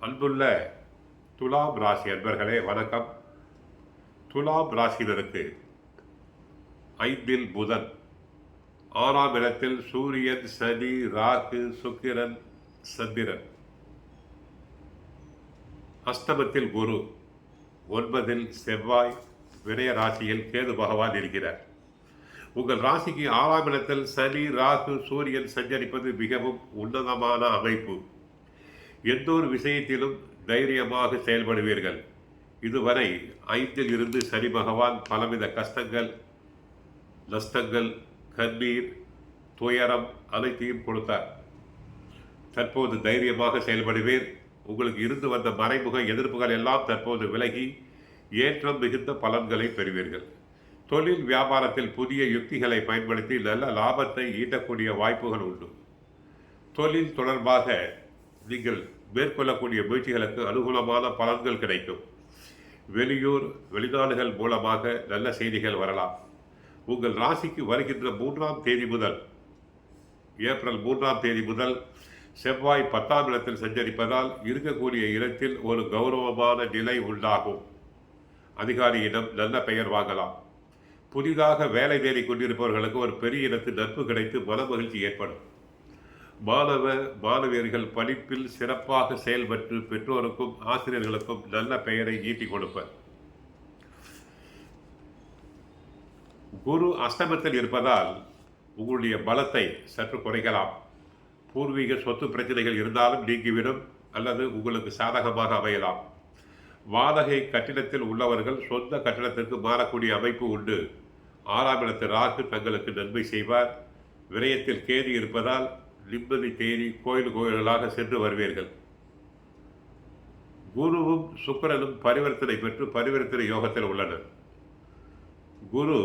அன்புள்ள துலாம் ராசி அன்பர்களே வணக்கம். துலாம் ராசியினருக்கு 5ல் புதன், 6ஆம் இடத்தில் சூரியன், சனி, ராகு, சுக்கிரன், சந்திரன், அஷ்டமத்தில் குரு, 9ல் செவ்வாய், வினய ராசியில் கேது பகவான் இருக்கிறார். உங்கள் ராசிக்கு 6ஆம் இடத்தில் சனி, ராகு, சூரியன் சஞ்சரிப்பது மிகவும் உன்னதமான அமைப்பு. எந்த ஒரு விஷயத்திலும் தைரியமாக செயல்படுவீர்கள். இதுவரை 5ல் இருந்து சனி பகவான் பலவித கஷ்டங்கள், நஷ்டங்கள், கண்ணீர், துயரம் அனைத்தையும் கொடுத்தார். தற்போது தைரியமாக செயல்படுவீர். உங்களுக்கு இருந்து வந்த மறைமுக எதிர்ப்புகள் எல்லாம் தற்போது விலகி ஏற்றம் மிகுந்த பலன்களை பெறுவீர்கள். தொழில் வியாபாரத்தில் புதிய யுக்திகளை பயன்படுத்தி நல்ல லாபத்தை ஈட்டக்கூடிய வாய்ப்புகள் உண்டு. தொழில் தொடர்பாக நீங்கள் மேற்கொள்ளக்கூடிய முயற்சிகளுக்கு அனுகூலமான பலன்கள் கிடைக்கும். வெளியூர், வெளிநாடுகள் மூலமாக நல்ல செய்திகள் வரலாம். உங்கள் ராசிக்கு வருகின்ற 3ஆம் தேதி முதல், ஏப்ரல் 3ஆம் தேதி முதல் செவ்வாய் 10ஆம் இடத்தில் சஞ்சரிப்பதால் இருக்கக்கூடிய இடத்தில் ஒரு கௌரவமான நிலை உண்டாகும். அதிகாரியிடம் நல்ல பெயர் வாங்கலாம். புதிதாக வேலை தேடிக் கொண்டிருப்பவர்களுக்கு ஒரு பெரிய இடத்தில் நட்பு கிடைத்து மனமகிழ்ச்சி ஏற்படும். மாணவியர்கள் படிப்பில் சிறப்பாக செயல்பட்டு பெற்றோருக்கும் ஆசிரியர்களுக்கும் நல்ல பெயரை ஈட்டிக் கொடுப்பர். குரு அஷ்டமத்தில் இருப்பதால் உங்களுடைய பலத்தை சற்று குறைக்கலாம். பூர்வீக சொத்து பிரச்சனைகள் இருந்தாலும் நீங்கிவிடும் அல்லது உங்களுக்கு சாதகமாக அமையலாம். வாடகை கட்டிடத்தில் உள்ளவர்கள் சொந்த கட்டிடத்திற்கு மாறக்கூடிய அமைப்பு உண்டு. 6ஆம் இடத்து ராகு தங்களுக்கு நன்மை செய்வார். விரயத்தில் கேது இருப்பதால் நிம்மதி தேடி கோயில்களாக சென்று வருவீர்கள். குருவும் சுக்கிரனும் பரிவர்த்தனை பெற்று பரிவர்த்தனை யோகத்தில் உள்ளனர். குரு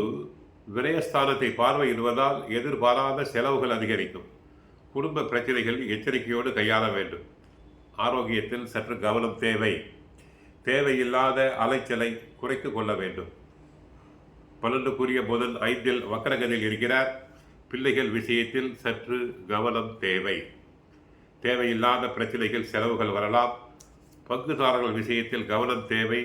விரயஸ்தானத்தை பார்வையிடுவதால் எதிர்பாராத செலவுகள் அதிகரிக்கும். குடும்ப பிரச்சனைகள் எச்சரிக்கையோடு கையாள வேண்டும். ஆரோக்கியத்தில் சற்று கவனம் தேவை. தேவையில்லாத அலைச்சலை குறைத்து கொள்ள வேண்டும். 12க்குரிய புதன் 5ல் வக்கரகதியில் இருக்கிறார். பிள்ளைகள் விஷயத்தில் சற்று கவனம் தேவை. தேவையில்லாத பிரச்சனைகள், செலவுகள் வரலாம். பங்குதாரர்கள் விஷயத்தில் கவனம் தேவை.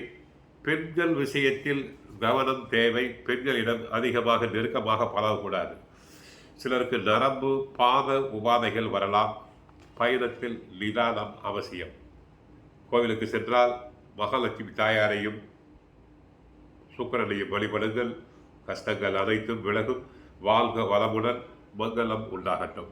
பெண்கள் விஷயத்தில் கவனம் தேவை. பெண்களிடம் அதிகமாக நெருக்கமாக பழகக்கூடாது. சிலருக்கு நரம்பு, பாத உபாதைகள் வரலாம். பயணத்தில் நிதானம் அவசியம். கோவிலுக்கு சென்றால் மகாலட்சுமி தாயாரையும் சுக்கிரனையும் வழிபடுங்கள். கஷ்டங்கள் அனைத்தும் விலகும். வாழ்க வளமுடன். மங்களம் உண்டாகட்டும்.